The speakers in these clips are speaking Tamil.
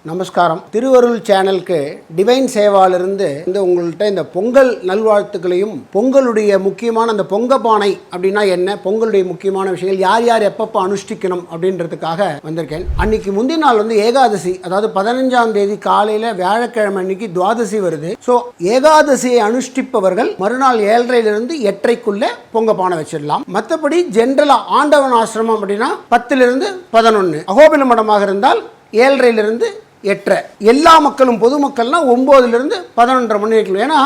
நமஸ்காரம். திருவருள் சேனலுக்கு டிவைன் சேவாலிருந்து உங்கள்கிட்ட இந்த பொங்கல் நல்வாழ்த்துக்களையும் பொங்கலுடைய முக்கியமான அந்த பொங்கப்பானை அப்படின்னா என்ன, பொங்கலுடைய முக்கியமான விஷயங்கள் யார் யார் எப்பப்போ அனுஷ்டிக்கணும் அப்படின்றதுக்காக வந்திருக்கேன். அன்னைக்கு முந்தின நாள் ஏகாதசி, அதாவது 15ஆம் தேதி காலையில் வியாழக்கிழமை அன்னைக்கு துவாதசி வருது. ஸோ ஏகாதசியை அனுஷ்டிப்பவர்கள் மறுநாள் 7:30 8:00 பொங்கப்பானை வச்சிடலாம். மற்றபடி ஜென்ரலாக ஆண்டவன் ஆசிரமம் அப்படின்னா 10 11, அகோபில மடமாக இருந்தால் 7:30 8:30, எல்லா மக்களும் பொதுமக்கள்னா 9 11:30 மணி வரைக்கும். ஏன்னா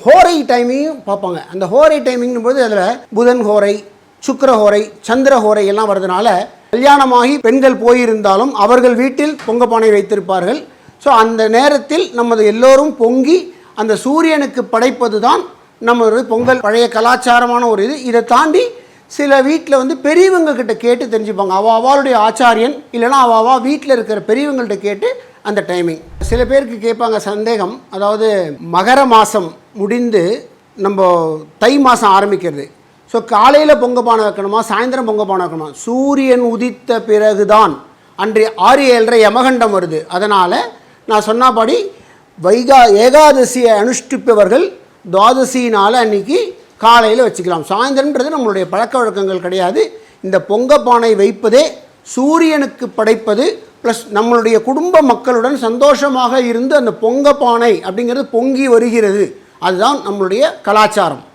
ஹோரை டைமிங்கும் பார்ப்பாங்க. அந்த ஹோரை டைமிங்கும் போது அதில் புதன் ஹோரை, சுக்கிர ஹோரை, சந்திர ஹோரை எல்லாம் வர்றதுனால கல்யாணமாகி பெண்கள் போயிருந்தாலும் அவர்கள் வீட்டில் பொங்கப்பானை வைத்திருப்பார்கள். ஸோ அந்த நேரத்தில் நமது எல்லோரும் பொங்கி அந்த சூரியனுக்கு படைப்பது தான் நம்ம பொங்கல் பழைய கலாச்சாரமான ஒரு இது. இதை தாண்டி சில வீட்டில் பெரியவங்க கிட்ட கேட்டு தெரிஞ்சுப்பாங்க. அவளுடைய ஆச்சாரியன் இல்லைனா அவா வீட்டில் இருக்கிற பெரியவங்கள்ட்ட கேட்டு அந்த டைமிங். சில பேருக்கு கேட்பாங்க சந்தேகம், அதாவது மகர மாதம் முடிந்து நம்ம தை மாதம் ஆரம்பிக்கிறது. ஸோ காலையில் பொங்கப்பானை வைக்கணுமா, சாயந்தரம் பொங்கப்பானை வைக்கணுமா? சூரியன் உதித்த பிறகுதான் அன்று 6 7:30 யமகண்டம் வருது. அதனால் நான் சொன்னபடி ஏகாதசியை அனுஷ்டிப்பவர்கள் துவாதசினால் அன்னைக்கு காலையில் வச்சுக்கலாம். சாயந்தரம்ன்றது நம்மளுடைய பழக்க வழக்கங்கள் கிடையாது. இந்த பொங்கப்பானை வைப்பதே சூரியனுக்கு படைப்பது, ப்ளஸ் நம்மளுடைய குடும்ப மக்களுடன் சந்தோஷமாக இருந்து அந்த பொங்கப்பானை அப்படிங்கிறது பொங்கி வருகிறது. அதுதான் நம்மளுடைய கலாச்சாரம்.